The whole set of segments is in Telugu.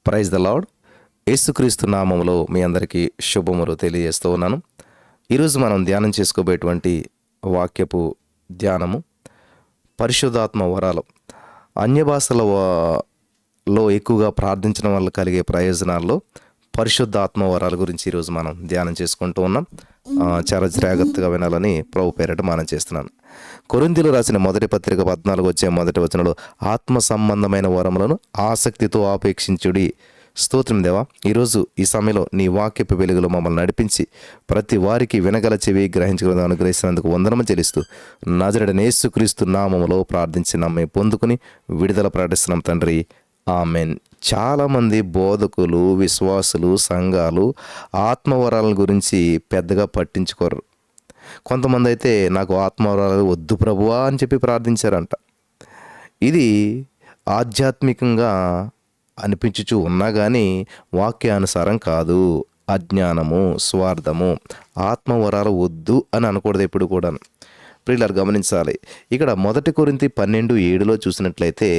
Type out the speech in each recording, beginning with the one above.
Praise the lord. యేసుక్రీస్తు నామములో మీ అందరికీ శుభములు తెలియజేస్తూ ఉన్నాను. ఈరోజు మనం ధ్యానం చేసుకోబోయేటువంటి వాక్యపు ధ్యానము పరిశుద్ధాత్మ వరాలు. అన్య భాషలో ఎక్కువగా ప్రార్థించడం వల్ల కలిగే ప్రయోజనాల్లో పరిశుద్ధాత్మ వరాల గురించి ఈరోజు మనం ధ్యానం చేసుకుంటూ ఉన్నాం. చాలా జాగ్రత్తగా వినాలని ప్రభు పేరట మనం చేస్తున్నాను. కొరింథీయులకు రాసిన మొదటి పత్రిక 14 వచ్చే మొదటి వచనంలో ఆత్మ సంబంధమైన వరములను ఆసక్తితో ఆపేక్షించుడి. స్తోత్రం దేవా, ఈరోజు ఈ సమయంలో నీ వాక్యపు వెలుగులో మమ్మల్ని నడిపించి ప్రతి వారికి వినగల చెవి గ్రహించగల అనుగ్రహిస్తున్నందుకు వందనము చెల్లిస్తూ నజరేయుడైన యేసుక్రీస్తు నామములో ప్రార్థించి నమ్మి పొందుకుని విడుదల ప్రకటిస్తున్నాం తండ్రి, ఆమెన్. చాలామంది బోధకులు, విశ్వాసులు, సంఘాలు ఆత్మవరాల గురించి పెద్దగా పట్టించుకోరు. కొంతమంది అయితే నాకు ఆత్మవరాలు వద్దు ప్రభువా అని చెప్పి ప్రార్థించారంట. ఇది ఆధ్యాత్మికంగా అనిపించుచు ఉన్నా కానీ వాక్యానుసారం కాదు. అజ్ఞానము, స్వార్థము. ఆత్మవరాలు వద్దు అని అనకూడదు ఎప్పుడు కూడా. ప్రియులారు గమనించాలి. ఇక్కడ 1 కొరింథీ 12:7 చూసినట్లయితే,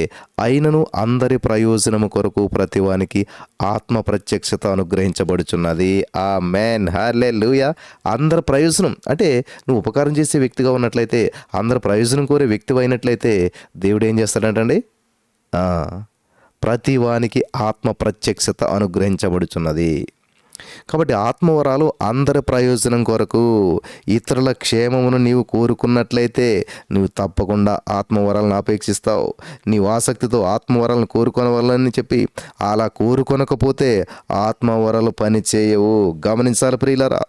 అయినను అందరి ప్రయోజనము కొరకు ప్రతివానికి ఆత్మ ప్రత్యక్షత అనుగ్రహించబడుచున్నది. ఆమేన్, హల్లెలూయా. అందరి ప్రయోజనం అంటే నువ్వు ఉపకారం చేసే వ్యక్తిగా ఉన్నట్లయితే, అందరి ప్రయోజనం కోరే వ్యక్తి అయినట్లయితే దేవుడు ఏం చేస్తాడంటండి? ప్రతివానికి ఆత్మ ప్రత్యక్షత అనుగ్రహించబడుచున్నది. కాబట్టి ఆత్మవరాలు అందరి ప్రయోజనం కొరకు, ఇతరుల క్షేమమును నీవు కోరుకున్నట్లయితే నువ్వు తప్పకుండా ఆత్మవరాలను అపేక్షిస్తావు. నీవు ఆసక్తితో ఆత్మవరాలను కోరుకోవాలని చెప్పి అలా కోరుకొనకపోతే ఆత్మవరాలు పని చేయవు. గమనించాలి ప్రియులారా.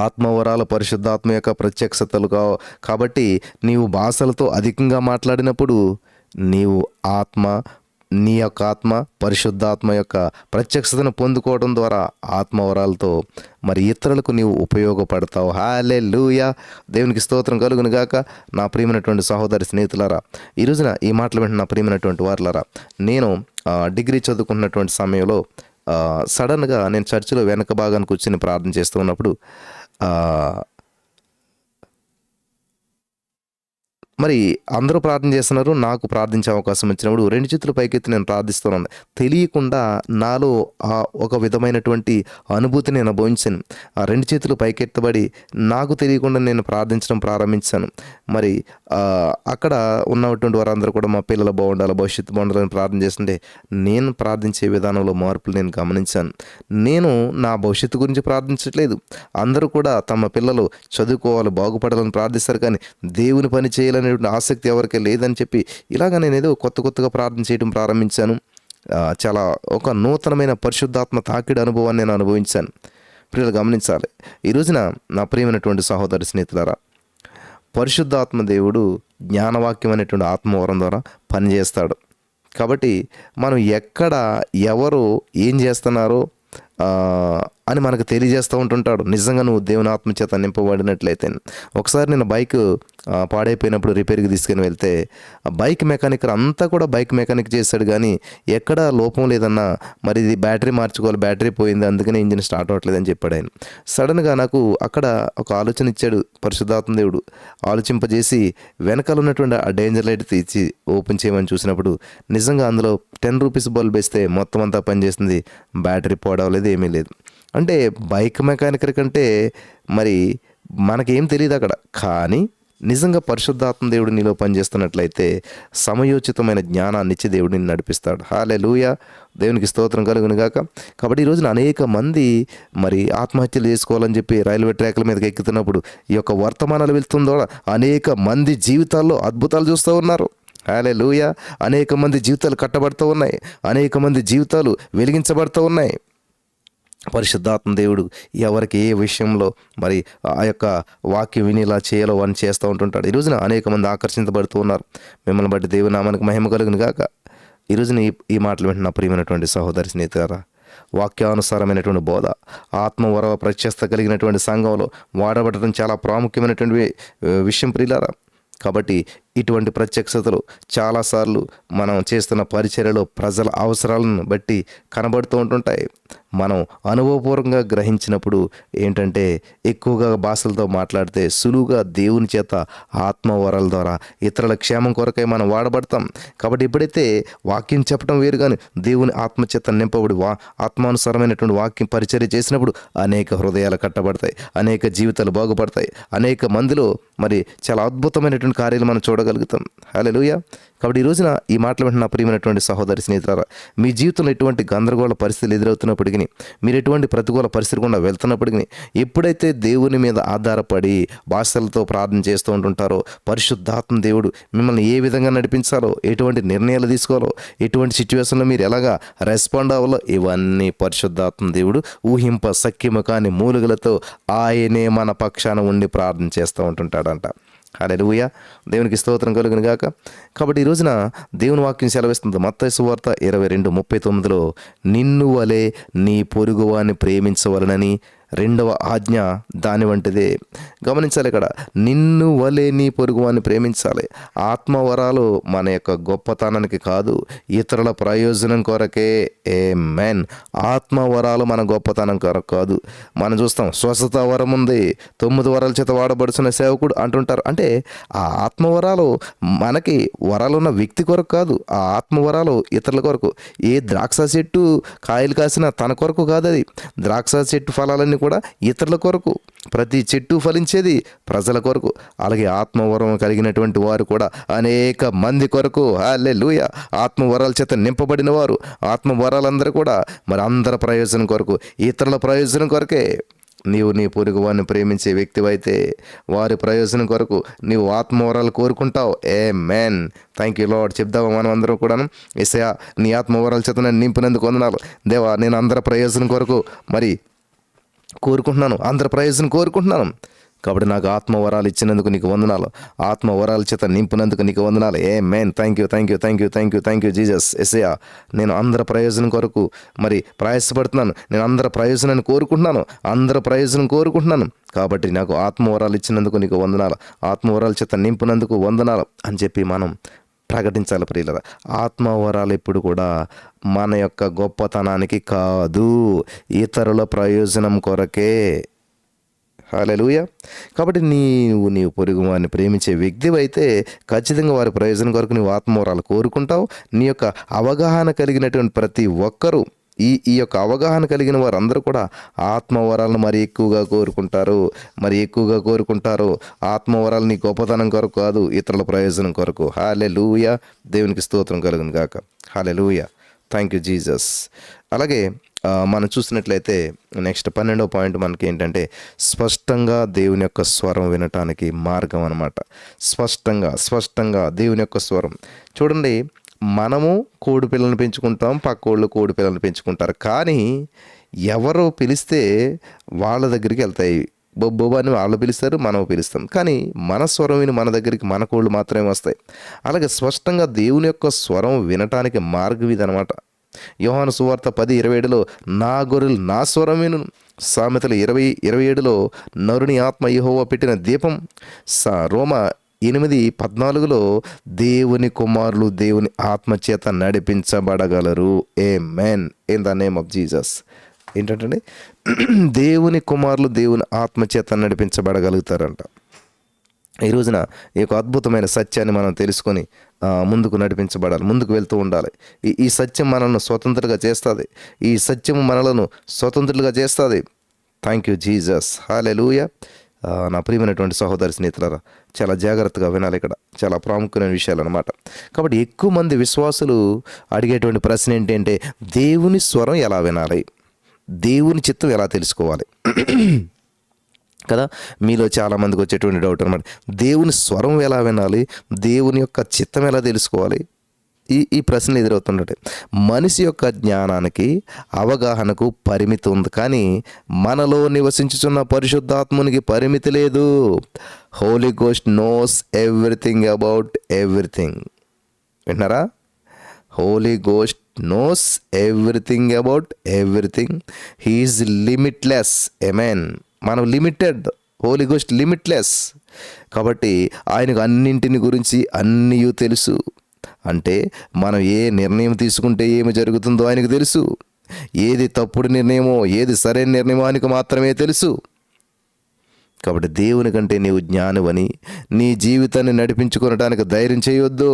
ఆత్మవరాలు పరిశుద్ధాత్మ యొక్క ప్రత్యక్షతలు కాబట్టి నీవు భాషలతో అధికంగా మాట్లాడినప్పుడు నీవు నీ యొక్క ఆత్మ పరిశుద్ధాత్మ యొక్క ప్రత్యక్షతను పొందుకోవడం ద్వారా ఆత్మవరాలతో మరి ఇతరులకు నీవు ఉపయోగపడతావు. హల్లెలూయా. దేవునికి స్తోత్రం కలుగును గాక. నా ప్రియమైనటువంటి సహోదరి స్నేహితులారా, ఈ రోజున ఈ మాటలు వింటున్న నా ప్రియమైనటువంటి వారులారా, నేను డిగ్రీ చదువుకున్నటువంటి సమయంలో సడన్గా నేను చర్చిలో వెనక భాగాన్ని కూర్చొని ప్రార్థన చేస్తూ ఉన్నప్పుడు మరి అందరూ ప్రార్థన చేస్తున్నారు. నాకు ప్రార్థించే అవకాశం వచ్చినప్పుడు 2 చేతులు పైకెత్తి నేను ప్రార్థిస్తున్నాను. తెలియకుండా నాలో ఒక విధమైనటువంటి అనుభూతిని నేను అనుభవించాను. ఆ 2 చేతులు పైకెత్తబడి నాకు తెలియకుండా నేను ప్రార్థించడం ప్రారంభించాను. మరి అక్కడ ఉన్నటువంటి వారందరూ కూడా మా పిల్లలు బాగుండాలి, భవిష్యత్తు బాగుండాలని ప్రార్థన చేస్తుంటే నేను ప్రార్థించే విధానంలో మార్పులు నేను గమనించాను. నేను నా భవిష్యత్తు గురించి ప్రార్థించట్లేదు. అందరూ కూడా తమ పిల్లలు చదువుకోవాలి, బాగుపడాలని ప్రార్థిస్తారు. కానీ దేవుని పని చేయాలని ఆసక్తి ఎవరికీ లేదని చెప్పి ఇలాగ నేను ఏదో కొత్తగా ప్రార్థన చేయడం ప్రారంభించాను. చాలా ఒక నూతనమైన పరిశుద్ధాత్మ తాకిడి అనుభవాన్ని నేను అనుభవించాను. ప్రియులు గమనించాలి. ఈ రోజున నా ప్రియమైనటువంటి సహోదరి స్నేహితులారా, పరిశుద్ధాత్మ దేవుడు జ్ఞానవాక్యం అనేటువంటి ఆత్మవరం ద్వారా పనిచేస్తాడు. కాబట్టి మనం ఎక్కడ ఎవరు ఏం చేస్తున్నారో అని మనకు తెలియజేస్తూ ఉంటుంటాడు. నిజంగా నువ్వు దేవుని ఆత్మచేత నింపబడినట్లయితే. ఒకసారి నేను బైక్ పాడైపోయినప్పుడు రిపేర్కి తీసుకుని వెళ్తే బైక్ మెకానిక్ అంతా కూడా బైక్ మెకానిక్ చేశాడు, కానీ ఎక్కడ లోపం లేదన్నా. మరి ఇది బ్యాటరీ మార్చుకోవాలి, బ్యాటరీ పోయింది, అందుకనే ఇంజిన్ స్టార్ట్ అవ్వట్లేదని చెప్పాడు ఆయన. సడన్గా నాకు అక్కడ ఒక ఆలోచన ఇచ్చాడు పరిశుద్ధాత్మ దేవుడు. ఆలోచింపజేసి వెనకాల ఉన్నటువంటి ఆ డేంజర్ లైట్ తీసి ఓపెన్ చేయమని చూసినప్పుడు నిజంగా అందులో 10 రూపీస్ బల్బ్ వేస్తే మొత్తం అంతా పనిచేస్తుంది, బ్యాటరీ పోవలేదు, ఏమీ లేదు. అంటే బైక్ మెకానికల్ కంటే మరి మనకేం తెలియదు అక్కడ. కానీ నిజంగా పరిశుద్ధాత్మ దేవుడు నీలో పనిచేస్తున్నట్లయితే సమయోచితమైన జ్ఞానాన్ని ఇచ్చి దేవుడిని నడిపిస్తాడు. హల్లెలూయా. దేవునికి స్తోత్రం కలుగును గాక. కాబట్టి ఈ రోజున అనేక మంది మరి ఆత్మహత్యలు చేసుకోవాలని చెప్పి రైల్వే ట్రాక్ల మీదకి ఎక్కుతున్నప్పుడు ఈ యొక్క వర్తమానాలు వెళ్తుందో అనేక మంది జీవితాల్లో అద్భుతాలు చూస్తూ ఉన్నారు. హల్లెలూయా. అనేక మంది జీవితాలు కట్టబడుతూ ఉన్నాయి, అనేక మంది జీవితాలు వెలిగించబడుతూ ఉన్నాయి. పరిశుద్ధాత్మ దేవుడు ఎవరికి ఏ విషయంలో మరి ఆ యొక్క వాక్యం విని ఇలా చేయాలో అని చేస్తూ ఉంటుంటాడు. ఈ రోజున అనేక మంది ఆకర్షించబడుతూ ఉన్నారు. మిమ్మల్ని బట్టి దేవుని నామానికి మహిమ కలుగును గాక. ఈ రోజున ఈ మాటలు వింటున్న ప్రియమైనటువంటి సహోదరి స్నేహితులారా, వాక్యానుసారమైనటువంటి బోధ, ఆత్మవర ప్రత్యక్షత కలిగినటువంటి సంఘంలో వాడబడటం చాలా ప్రాముఖ్యమైనటువంటి విషయం ప్రియులారా. కాబట్టి ఇటువంటి ప్రత్యక్షతలు చాలాసార్లు మనం చేస్తున్న పరిచర్యలో ప్రజల అవసరాలను బట్టి కనబడుతూ ఉంటుంటాయి. మనం అనుభవపూర్వకంగా గ్రహించినప్పుడు ఏంటంటే ఎక్కువగా భాషలతో మాట్లాడితే సులువుగా దేవుని చేత ఆత్మవరాల ద్వారా ఇతరుల క్షేమం కొరకై మనం వాడబడతాం. కాబట్టి ఎప్పుడైతే వాక్యం చెప్పడం వేరు కానీ దేవుని ఆత్మచేత నింపబడి ఆత్మానుసారమైనటువంటి వాక్యం పరిచర్య చేసినప్పుడు అనేక హృదయాలు కట్టబడతాయి, అనేక జీవితాలు బాగుపడతాయి, అనేక మందిలో మరి చాలా అద్భుతమైనటువంటి కార్యాలు మనం చూడగలుగుతాం. హల్లెలూయా. కాబట్టి ఈ రోజున ఈ మాటలు వింటున్న ప్రియమైనటువంటి సహోదరి స్నేహితులారా, మీ జీవితంలో ఎటువంటి గందరగోళ పరిస్థితులు ఎదురవుతున్నప్పటికీ, మీరు ఎటువంటి ప్రతికూల పరిస్థితి గుండా వెళ్తున్నప్పటికీ, ఎప్పుడైతే దేవుని మీద ఆధారపడి భాషలతో ప్రార్థన చేస్తూ ఉంటుంటారో, పరిశుద్ధాత్మ దేవుడు మిమ్మల్ని ఏ విధంగా నడిపించాలో, ఎటువంటి నిర్ణయాలు తీసుకోవాలో, ఎటువంటి సిచ్యువేషన్లో మీరు ఎలాగా రెస్పాండ్ అవ్వాలో, ఇవన్నీ పరిశుద్ధాత్మ దేవుడు ఊహింప సఖ్యము కాని మూలుగులతో ఆయనే మన పక్షాన ఉండి ప్రార్థన చేస్తూ ఉంటుంటాడంట. హల్లెలూయా. దేవునికి స్తోత్రం కలుగును గాక. కాబట్టి ఈ రోజున దేవుని వాక్యం సెలవిస్తుంది. మత్తయి సువార్త 22:39లో నిన్ను వలె నీ పొరుగువాన్ని ప్రేమించవలనని రెండవ ఆజ్ఞ దాని వంటిదే. గమనించాలి, ఇక్కడ నిన్ను వలె నీ పొరుగువాన్ని ప్రేమించాలి. ఆత్మవరాలు మన యొక్క గొప్పతనానికి కాదు, ఇతరుల ప్రయోజనం కొరకే. ఆమేన్. ఆత్మవరాలు మన గొప్పతనం కొరకు కాదు. మనం చూస్తాం స్వస్థత వరం ఉంది, 9 వరాల చేత వాడబడుతున్న సేవకుడు అంటుంటారు. అంటే ఆ ఆత్మవరాలు మనకి వరాలు ఉన్న వ్యక్తి కొరకు కాదు, ఆ ఆత్మవరాలు ఇతరుల కొరకు. ఏ ద్రాక్ష చెట్టు కాయలు కాసినా తన కొరకు కాదు, అది ద్రాక్ష చెట్టు ఫలాలన్నీ కూడా ఇతరుల కొరకు. ప్రతి చెట్టు ఫలించేది ప్రజల కొరకు. అలాగే ఆత్మవరం కలిగినటువంటి వారు కూడా అనేక మంది కొరకు. హల్లెలూయా. ఆత్మవరాల చేత నింపబడిన వారు, ఆత్మవరాలందరూ కూడా మరి అందరి ప్రయోజనం కొరకు, ఇతరుల ప్రయోజనం కొరకే. నీవు నీ పొరుగువాన్ని ప్రేమించే వ్యక్తివైతే వారి ప్రయోజనం కొరకు నీవు ఆత్మవరాలు కోరుకుంటావు. ఆమేన్. Thank you Lord. చెప్దామా మనం అందరం కూడాను? యేసయ్యా, నీ ఆత్మవరాల చేత నన్ను నింపినందుకు వందనాలు దేవా. నేను అందరి ప్రయోజనం కొరకు మరి కోరుకుంటున్నాను, అందరి ప్రయోజనం కోరుకుంటున్నాను. కాబట్టి నాకు ఆత్మవరాలు ఇచ్చినందుకు నీకు వందనాలు, ఆత్మవరాల చేత నింపినందుకు నీకు వందనాలు. Amen. Thank you, thank you, thank you, thank you, thank you Jesus. యేసయ్యా, నేను అందరి ప్రయోజనం కొరకు మరి ప్రయాసపడుతున్నాను, నేను అందరి ప్రయోజనాన్ని కోరుకుంటున్నాను, అందరి ప్రయోజనం కోరుకుంటున్నాను. కాబట్టి నాకు ఆత్మవరాలు ఇచ్చినందుకు నీకు వందనాలు, ఆత్మవరాల చేత నింపినందుకు వందనాలు అని చెప్పి మనం ప్రకటించాలి. ప్రియులారా, ఆత్మవరాలు ఎప్పుడు కూడా మన యొక్క గొప్పతనానికి కాదు, ఇతరుల ప్రయోజనం కొరకే. హల్లెలూయా. కాబట్టి నీవు పొరుగువారిని ప్రేమించే వ్యక్తివైతే ఖచ్చితంగా వారి ప్రయోజనం కొరకు నీవు ఆత్మవరాలు కోరుకుంటావు. నీ యొక్క అవగాహన కలిగినటువంటి ప్రతి ఒక్కరూ, ఈ యొక్క అవగాహన కలిగిన వారందరూ కూడా ఆత్మవరాలను మరి ఎక్కువగా కోరుకుంటారు. ఆత్మవరాలు నీ గొప్పతనం కొరకు కాదు, ఇతరుల ప్రయోజనం కొరకు. హల్లెలూయా. దేవునికి స్తోత్రం కలుగును గాక. హల్లెలూయా. Thank you Jesus. అలాగే మనం చూసినట్లయితే నెక్స్ట్ 12వ పాయింట్ మనకి ఏంటంటే స్పష్టంగా దేవుని యొక్క స్వరం వినటానికి మార్గం అన్నమాట. స్పష్టంగా దేవుని యొక్క స్వరం. చూడండి, మనము కోడి పిల్లల్ని పెంచుకుంటాం, పక్కోళ్ళు కోడి పిల్లల్ని పెంచుకుంటారు. కానీ ఎవరో పిలిస్తే వాళ్ళ దగ్గరికి వెళ్తాయి. బొబ్బోబా అని వాళ్ళు పిలుస్తారు, మనం పిలుస్తాం. కానీ మన స్వరం విని మన దగ్గరికి మన కోళ్ళు మాత్రమే వస్తాయి. అలాగే స్పష్టంగా దేవుని యొక్క స్వరం వినటానికి మార్గం ఇది అనమాట. యోహాను సువార్త 10:27లో నా గొర్రెలు నా స్వరం విను. సామెతలు 20:27లో నరుని ఆత్మ యెహోవా పెట్టిన దీపం. రోమా 8:14లో దేవుని కుమారులు దేవుని ఆత్మచేత నడిపించబడగలరు. Amen. In the name of Jesus. ఏంటంటే దేవుని కుమారులు దేవుని ఆత్మచేత నడిపించబడగలుగుతారంట. ఈ రోజున ఈ యొక్క అద్భుతమైన సత్యాన్ని మనం తెలుసుకొని ముందుకు నడిపించబడాలి, ముందుకు వెళ్తూ ఉండాలి. ఈ సత్యం మనల్ని స్వతంత్రులుగా చేస్తుంది, ఈ సత్యం మనలను స్వతంత్రులుగా చేస్తుంది. Thank you Jesus. హల్లెలూయా. నా ప్రియమైనటువంటి సహోదరి స్నేహితులారా, చాలా జాగ్రత్తగా వినాలి. ఇక్కడ చాలా ప్రాముఖ్యమైన విషయాలు అన్నమాట. కాబట్టి ఎక్కువ మంది విశ్వాసులు అడిగేటువంటి ప్రశ్న ఏంటంటే దేవుని స్వరం ఎలా వినాలి, దేవుని చిత్తం ఎలా తెలుసుకోవాలి కదా. మీలో చాలామందికి వచ్చేటువంటి డౌట్ అనమాట. దేవుని స్వరం ఎలా వినాలి, దేవుని యొక్క చిత్తం ఎలా తెలుసుకోవాలి, ఈ ప్రశ్నలు ఎదురవుతుంటాయి. మనిషి యొక్క జ్ఞానానికి అవగాహనకు పరిమితి ఉంది, కానీ మనలో నివసించుచున్న పరిశుద్ధాత్మునికి పరిమితి లేదు. Holy ghost knows everything about everything. వింటున్నారా? Holy ghost knows everything about everything. He is limitless. Amen. మనం లిమిటెడ్, హోలీ గోస్ట్ లిమిట్లెస్. కాబట్టి ఆయనకు అన్నింటిని గురించి అన్నీ తెలుసు. అంటే మనం ఏ నిర్ణయం తీసుకుంటే ఏమి జరుగుతుందో ఆయనకు తెలుసు. ఏది తప్పుడు నిర్ణయమో ఏది సరైన నిర్ణయమో ఆయనకు మాత్రమే తెలుసు. కాబట్టి దేవుని కంటే నీవు జ్ఞానివని నీ జీవితాన్ని నడిపించుకోవడానికి ధైర్యం చేయొద్దు.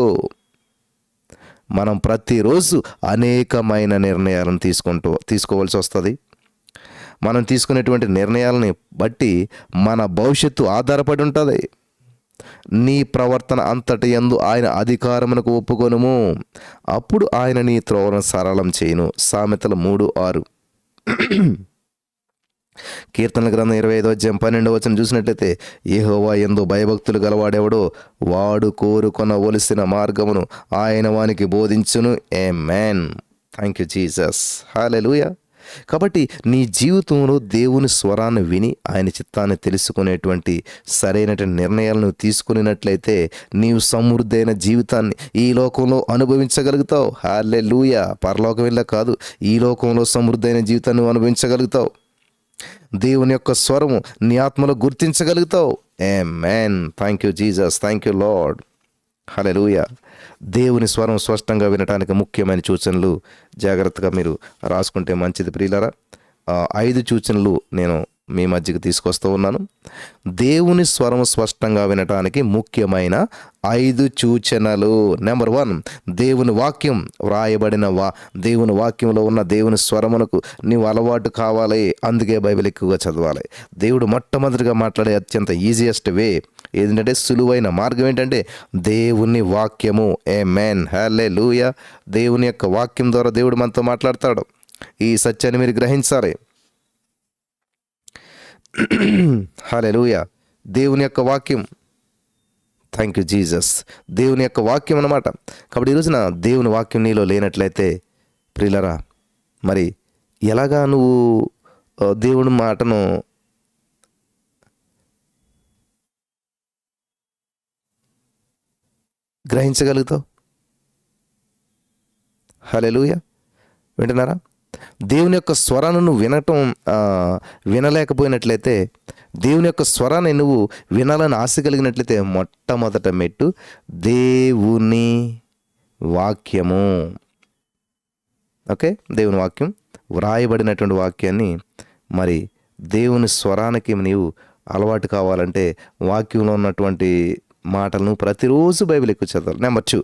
మనం ప్రతిరోజు అనేకమైన నిర్ణయాలను తీసుకోవాల్సి వస్తుంది. మనం తీసుకునేటువంటి నిర్ణయాలని బట్టి మన భవిష్యత్తు ఆధారపడి ఉంటుంది. నీ ప్రవర్తన అంతటి యందు ఆయన అధికారమునకు ఒప్పుకొనుము, అప్పుడు ఆయన నీ త్రోవను సరళం చేయును. సామెతలు 3:6. కీర్తనల గ్రంథం 25:12 చూసినట్లయితే, యెహోవా యందు భయభక్తులు గలవాడెవడో వాడు కోరుకొనవలసిన మార్గమును ఆయన వానికి బోధించును. Amen. Thank you Jesus. Hallelujah. కాబట్టి నీ జీవితంలో దేవుని స్వరాన్ని విని ఆయన చిత్తాన్ని తెలుసుకునేటువంటి సరైనటువంటి నిర్ణయాలను తీసుకున్నట్లయితే నీవు సమృద్ధైన జీవితాన్ని ఈ లోకంలో అనుభవించగలుగుతావు. హల్లెలూయా. పరలోకం వెళ్ళ కాదు, ఈ లోకంలో సమృద్ధైన జీవితాన్ని నువ్వు అనుభవించగలుగుతావు. దేవుని యొక్క స్వరము నీ ఆత్మలో గుర్తించగలుగుతావు. Amen. Thank you Jesus. Thank you Lord. Hallelujah. దేవుని స్వరం స్పష్టంగా వినటానికి ముఖ్యమైన సూచనలు జాగ్రత్తగా మీరు రాసుకుంటే మంచిది ప్రియులారా. 5 సూచనలు నేను మీ మధ్యకి తీసుకొస్తూ ఉన్నాను. దేవుని స్వరం స్పష్టంగా వినటానికి ముఖ్యమైన 5 సూచనలు. నెంబర్ 1, దేవుని వాక్యం. వ్రాయబడిన దేవుని వాక్యంలో ఉన్న దేవుని స్వరమునకు నీవు అలవాటు కావాలి. అందుకే బైబిల్ ఎక్కువగా చదవాలి. దేవుడు మొట్టమొదటిగా మాట్లాడే అత్యంత ఈజియెస్ట్ వే ఏంటంటే, సులువైన మార్గం ఏంటంటే దేవుని వాక్యము. ఆమేన్. హల్లెలూయా. దేవుని యొక్క వాక్యం ద్వారా దేవుడు మనతో మాట్లాడతాడు. ఈ సత్యాన్ని మీరు గ్రహించాలి. హల్లెలూయా. దేవుని యొక్క వాక్యం. Thank you Jesus. దేవుని యొక్క వాక్యం అన్నమాట. కాబట్టి ఈ రోజున దేవుని వాక్యం నీలో లేనట్లయితే ప్రియులరా, మరి ఎలాగా నువ్వు దేవుని మాటను గ్రహించగలుగుతావు? హల్లెలూయా. వింటున్నారా? దేవుని యొక్క స్వరాన్ని నువ్వు వినలేకపోయినట్లయితే, దేవుని యొక్క స్వరాన్ని నువ్వు వినాలని ఆశ కలిగినట్లయితే మొట్టమొదట మెట్టు దేవుని వాక్యము. ఓకే, దేవుని వాక్యం, వ్రాయబడినటువంటి వాక్యాన్ని. మరి దేవుని స్వరానికి నీవు అలవాటు కావాలంటే వాక్యంలో ఉన్నటువంటి మాటలను ప్రతిరోజు బైబిల్ ఎక్కువ చదవాలి. నెంబర్ 2,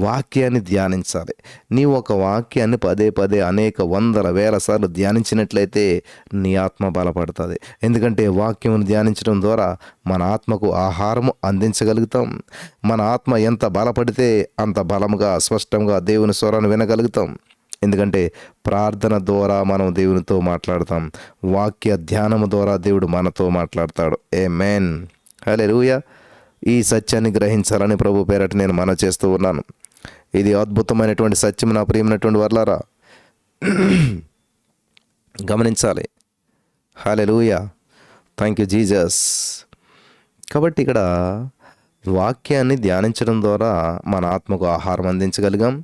వాక్యాన్ని ధ్యానించాలి. నీవు ఒక వాక్యాన్ని పదే పదే అనేక వందల వేల సార్లు ధ్యానించినట్లయితే నీ ఆత్మ బలపడుతుంది. ఎందుకంటే వాక్యమును ధ్యానించడం ద్వారా మన ఆత్మకు ఆహారము అందించగలుగుతాం. మన ఆత్మ ఎంత బలపడితే అంత బలముగా స్పష్టంగా దేవుని స్వరాన్ని వినగలుగుతాం. ఎందుకంటే ప్రార్థన ద్వారా మనం దేవునితో మాట్లాడతాం. వాక్య ధ్యానము ద్వారా దేవుడు మనతో మాట్లాడతాడు. ఆమేన్. హల్లెలూయా. ఈ సత్యాన్ని గ్రహించాలని ప్రభు పేరట నేను మనవి చేస్తూ ఉన్నాను. ఇది అద్భుతమైనటువంటి సత్యం నా ప్రియమైనటువంటి వర్లారా, గమనించాలి. హల్లెలూయా. Thank you Jesus. కాబట్టి ఇక్కడ వాక్యాన్ని ధ్యానించడం ద్వారా మన ఆత్మకు ఆహారం అందించగలిగాం.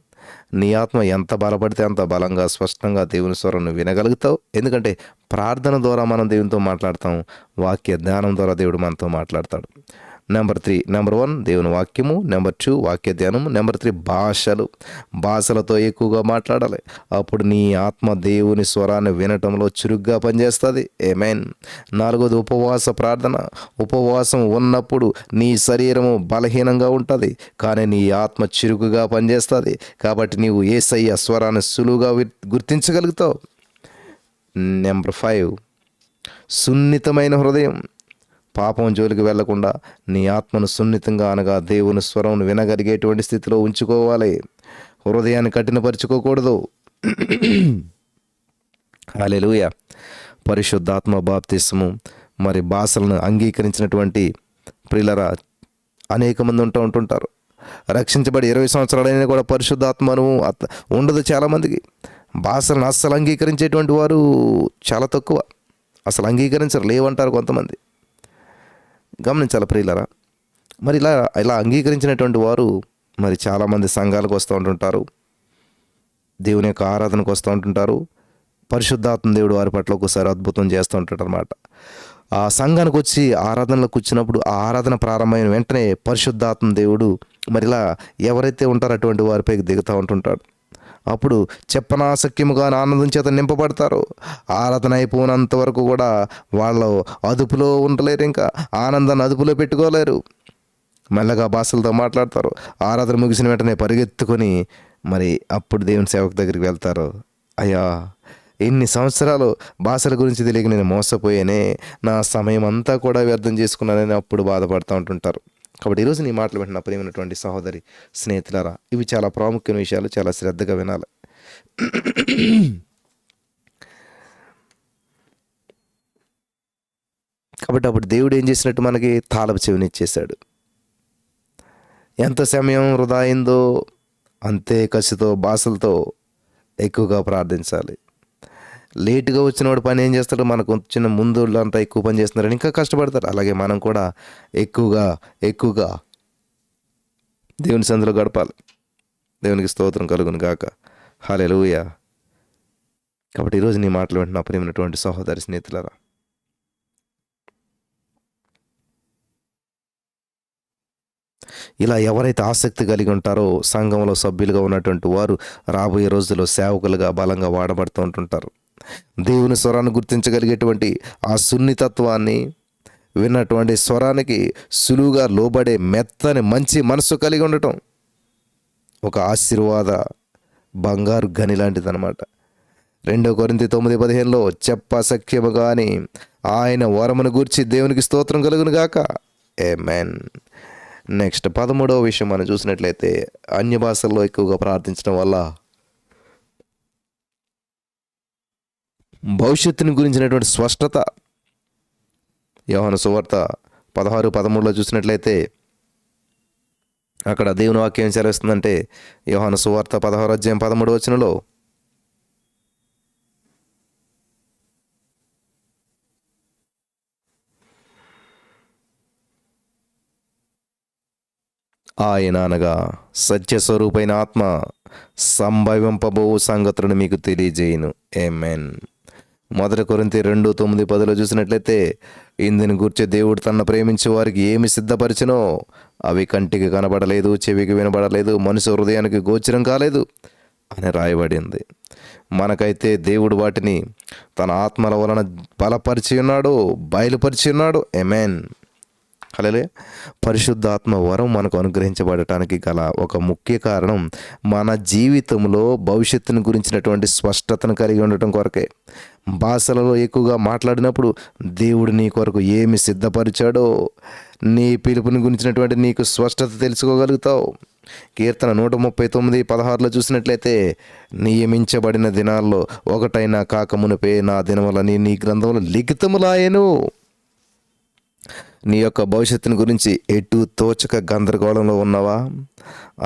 నీ ఆత్మ ఎంత బలపడితే అంత బలంగా స్పష్టంగా దేవుని స్వరం వినగలుగుతావు. ఎందుకంటే ప్రార్థన ద్వారా మనం దేవునితో మాట్లాడతాం. వాక్య ధ్యానం ద్వారా దేవుడు మనతో మాట్లాడతాడు. నెంబర్ 1 దేవుని వాక్యము. నెంబర్ 2 వాక్య ధ్యానము. నెంబర్ 3 భాషలతో ఎక్కువగా మాట్లాడాలి. అప్పుడు నీ ఆత్మ దేవుని స్వరాన్ని వినటంలో చురుగ్గా పనిచేస్తుంది. ఆమేన్. 4వది ఉపవాస ప్రార్థన. ఉపవాసం ఉన్నప్పుడు నీ శరీరము బలహీనంగా ఉంటుంది, కానీ నీ ఆత్మ చురుకుగా పనిచేస్తుంది. కాబట్టి నీవు యేసయ్య స్వరాన్ని సులువుగా గుర్తించగలుగుతావు. నెంబర్ 5 సున్నితమైన హృదయం. పాపం జోలికి వెళ్లకుండా నీ ఆత్మను సున్నితంగా అనగా దేవుని స్వరం వినగలిగేటువంటి స్థితిలో ఉంచుకోవాలి. హృదయాన్ని కఠినపరుచుకోకూడదు. హల్లెలూయా. పరిశుద్ధాత్మ బాప్తిస్మము, మరి భాషలను అంగీకరించినటువంటి ప్రియులరా అనేక మంది ఉంటుంటారు. రక్షించబడి 20 సంవత్సరాలైనా కూడా పరిశుద్ధాత్మను ఉండదు చాలామందికి. భాషలను అస్సలు అంగీకరించేటువంటి వారు చాలా తక్కువ. అసలు అంగీకరించరు, లేవంటారు కొంతమంది. గమనించాలి ప్రియులరా. మరి ఇలా అంగీకరించినటువంటి వారు మరి చాలామంది సంఘాలకు వస్తూ ఉంటుంటారు, దేవుని యొక్క ఆరాధనకు వస్తూ ఉంటుంటారు. పరిశుద్ధాత్మ దేవుడు వారి పట్ల ఒక్కోసారి అద్భుతం చేస్తూ ఉంటాడు అనమాట. ఆ సంఘానికి వచ్చి ఆరాధనలో కూర్చున్నప్పుడు ఆ ఆరాధన ప్రారంభమైన వెంటనే పరిశుద్ధాత్మ దేవుడు మరిలా ఎవరైతే ఉంటారో అటువంటి వారిపైకి దిగుతూ ఉంటుంటాడు. అప్పుడు చెప్పనాశక్యముగా ఆనందం చేత నింపబడతారు. ఆరాధన అయిపోయినంత వరకు కూడా వాళ్ళు అదుపులో ఉండలేరు, ఇంకా ఆనందాన్ని అదుపులో పెట్టుకోలేరు. మెల్లగా భాషలతో మాట్లాడతారు. ఆరాధన ముగిసిన వెంటనే పరిగెత్తుకొని మరి అప్పుడు దేవుని సేవకు దగ్గరికి వెళ్తారు. అయ్యా, ఎన్ని సంవత్సరాలు భాషల గురించి తెలియక నేను మోసపోయానే, నా సమయం అంతా కూడా వ్యర్థం చేసుకున్నానని అప్పుడు బాధపడుతూ ఉంటుంటారు. కాబట్టి ఈరోజు నీ మాటలు వింటున్న ప్రియమైనటువంటి సహోదరి, స్నేహితులారా, ఇవి చాలా ప్రాముఖ్యమైన విషయాలు, చాలా శ్రద్ధగా వినాలి. కాబట్టి అప్పుడు దేవుడు ఏం చేసినట్టు మనకి తాళపు చెవినిచ్చేశాడు. ఎంత సమయం వృధా అయిందో అంతే కసితో భాషలతో ఎక్కువగా ప్రార్థించాలి. లేటుగా వచ్చినవాడు పని ఏం చేస్తాడు, మనకు వచ్చిన ముందు అంతా ఎక్కువ పని చేస్తున్నారని ఇంకా కష్టపడతారు. అలాగే మనం కూడా ఎక్కువగా దేవుని సందులో గడపాలి. దేవునికి స్తోత్రం కలుగును గాక. హల్లెలూయా. కాబట్టి ఈరోజు నీ మాటలు వింటున్న ప్రియమైనటువంటి సహోదరి, స్నేహితులారా, ఇలా ఎవరైతే ఆసక్తి కలిగి ఉంటారో సంఘంలో సభ్యులుగా ఉన్నటువంటి వారు రాబోయే రోజుల్లో సేవకులుగా బలంగా వాడబడుతూ ఉంటుంటారు. దేవుని స్వరాన్ని గుర్తించగలిగేటువంటి ఆ సున్నితత్వాన్ని, విన్నటువంటి స్వరానికి సులువుగా లోబడే మెత్తని మంచి మనసు కలిగి ఉండటం ఒక ఆశీర్వాద బంగారు గని లాంటిదన్నమాట. 2 కొరింథీ 9:15 చెప్పసఖ్యము గాని ఆయన వరమును గూర్చి దేవునికి స్తోత్రం కలుగును గాక. ఆమేన్. నెక్స్ట్ 13వ విషయం మనం చూసినట్లయితే అన్య భాషల్లో ఎక్కువగా ప్రార్థించడం వల్ల భవిష్యత్తుని గురించినటువంటి స్పష్టత. యోహాను సువార్త 16:13 చూసినట్లయితే అక్కడ దేవుని వాక్యం ఏం సెలవిస్తుందంటే, యోహాను సువార్త 16:13 ఆయన అనగా సత్యస్వరూపైన ఆత్మ సంభవింపబో సంగతులను మీకు తెలియజేయును. ఆమేన్. 1 కొరింథీ 2:9-10 చూసినట్లయితే, ఇందుని గూర్చి దేవుడు తనను ప్రేమించే వారికి ఏమి సిద్ధపరిచినో అవి కంటికి కనబడలేదు, చెవికి వినబడలేదు, మనుషు హృదయానికి గోచరం కాలేదు అని రాయబడింది. మనకైతే దేవుడు వాటిని తన ఆత్మల వలన బలపరిచి ఉన్నాడు, బయలుపరిచి ఉన్నాడు. ఆమేన్. హల్లెలూయా. పరిశుద్ధాత్మ వరం మనకు అనుగ్రహించబడటానికి గల ఒక ముఖ్య కారణం మన జీవితంలో భవిష్యత్తును గురించినటువంటి స్పష్టతను కలిగి ఉండటం కొరకే. భాషలలో ఎక్కువగా మాట్లాడినప్పుడు దేవుడు నీ కొరకు ఏమి సిద్ధపరిచాడో, నీ పిలుపుని గురించినటువంటి నీకు స్పష్టత తెలుసుకోగలుగుతావు. కీర్తన 139:16 చూసినట్లయితే, నియమించబడిన దినాల్లో ఒకటైనా కాకమునుపే నా దినములని నీ గ్రంథంలో లిఖితములాయెను. నీ యొక్క భవిష్యత్తుని గురించి ఎటు తోచక గందరగోళంలో ఉన్నావా?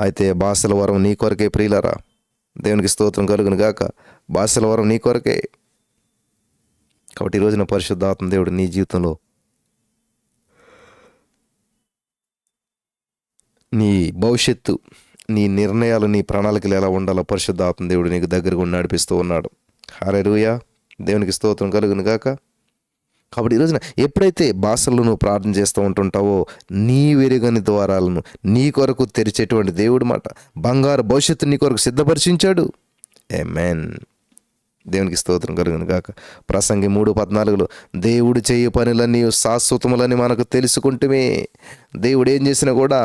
అయితే భాషల వరం నీ కొరకే ప్రియులరా. దేవునికి స్తోత్రం కలుగును గాక. భాషల వరం నీ కొరకే. కాబట్టి ఈ రోజున పరిశుద్ధాత్మ దేవుడు నీ జీవితంలో నీ భవిష్యత్తు, నీ నిర్ణయాలు, నీ ప్రణాళికలు ఎలా ఉండాలో పరిశుద్ధాత్మ దేవుడు నీకు దగ్గరగా నడిపిస్తూ ఉన్నాడు. హల్లెలూయా. దేవునికి స్తోత్రం కలుగును గాక. కాబట్టి ఈరోజున ఎప్పుడైతే భాషల్లో నువ్వు ప్రార్థన చేస్తూ ఉంటుంటావో నీ వెరుగని ద్వారాలను నీ కొరకు తెరిచేటువంటి దేవుడు మాట బంగారు భవిష్యత్తు నీ కొరకు సిద్ధపరిచించాడు. ఆమేన్. దేవునికి స్తోత్రం కలుగును గాక. ప్రసంగి 3:14 దేవుడు చేయు పనులన్నీ శాశ్వతములని మనకు తెలుసుకుంటమే. దేవుడు ఏం చేసినా కూడా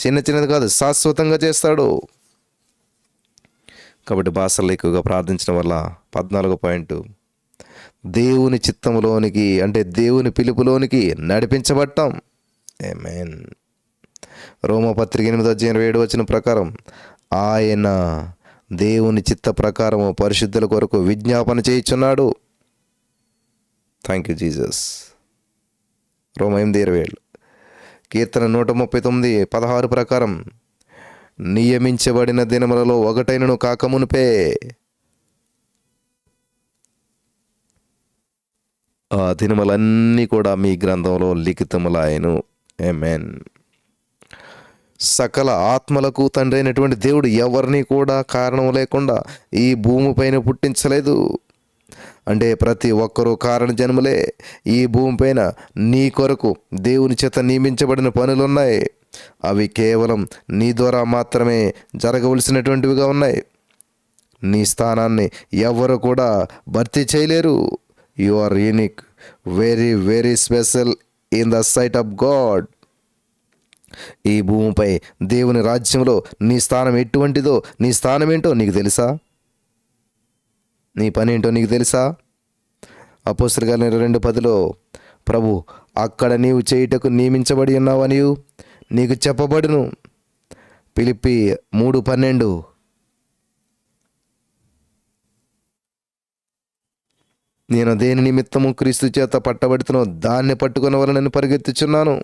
చిన్న చిన్నది కాదు, శాశ్వతంగా చేస్తాడు. కాబట్టి భాషల్లో ఎక్కువగా ప్రార్థించడం వల్ల 14వ పాయింట్, దేవుని చిత్తములోనికి అంటే దేవుని పిలుపులోనికి నడిపించబడటం. ఆమేన్. రోమపత్రిక 8:27 ప్రకారం ఆయన దేవుని చిత్త ప్రకారము పరిశుద్ధుల కొరకు విజ్ఞాపన చేయుచున్నాడు. Thank you Jesus. రోమ 8:27. కీర్తన 139:16 ప్రకారం నియమించబడిన దినములలో ఒకటైనను కాకమునుపే ఆ దినములన్నీ కూడా మీ గ్రంథంలో లిఖితములాయెను. ఆమేన్. సకల ఆత్మలకు తండ్రి అయినటువంటి దేవుడు ఎవరిని కూడా కారణం లేకుండా ఈ భూమిపైన పుట్టించలేదు. అంటే ప్రతి ఒక్కరూ కారణ జన్మలే. ఈ భూమిపైన నీ కొరకు దేవుని చేత నియమించబడిన పనులున్నాయి. అవి కేవలం నీ ద్వారా మాత్రమే జరగవలసినటువంటివిగా ఉన్నాయి. నీ స్థానాన్ని ఎవరు కూడా భర్తీ చేయలేరు. You are unique, very very special in the sight of God. ఈ భూమిపై దేవుని రాజ్యంలో నీ స్థానం ఎటువంటిదో, నీ స్థానం ఏంటో నీకు తెలుసా? నీ పని ఏంటో నీకు తెలుసా? అపోస్తలుల కార్యాలు 22:10 ప్రభు అక్కడ నీవు చేయుటకు నియమించబడి ఉన్నావనియు నీకు చెప్పబడును. ఫిలిప్పీ 3:12 నేను దేని నిమిత్తము క్రీస్తు చేత పట్టబడుతున్నో దాన్ని పట్టుకునవలనని పరిగెత్తుచున్నాను.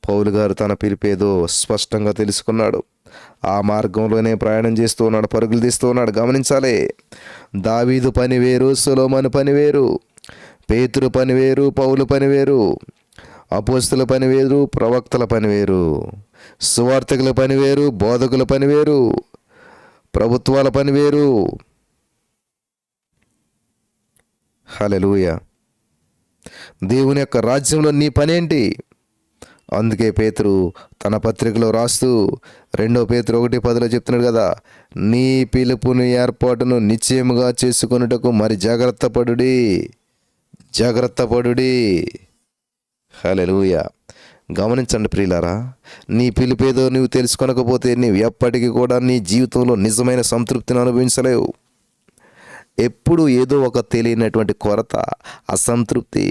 పౌలు గారు తన పిలిపేదో స్పష్టంగా తెలుసుకున్నాడు. ఆ మార్గంలోనే ప్రయాణం చేస్తూ ఉన్నాడు, పరుగులు తీస్తూ ఉన్నాడు. గమనించాలి, దావీదు పని వేరు, సొలొమోను పని వేరు, పేతురు పని వేరు, పౌలు పని వేరు, అపోస్తలుల పని వేరు, ప్రవక్తల పని వేరు, సువార్తికుల పని వేరు, బోధకుల పని వేరు, ప్రభుత్వాల పని వేరు. హల్లెలూయా. దేవుని యొక్క రాజ్యంలో నీ పనేంటి? అందుకే పేతురు తన పత్రికలో రాస్తూ 2 పేతురు 1:10 చెప్తున్నాడు కదా, నీ పిలుపుని ఏర్పాటును నిశ్చయముగా చేసుకొనుటకు మరి జాగ్రత్త పడుడి. హల్లెలూయా. గమనించండి ప్రియులారా, నీ పిలుపేదో నువ్వు తెలుసుకొనకపోతే నీవు ఎప్పటికీ కూడా నీ జీవితంలో నిజమైన సంతృప్తిని అనుభవించలేవు. ఎప్పుడు ఏదో ఒక తెలియనటువంటి కొరత, అసంతృప్తి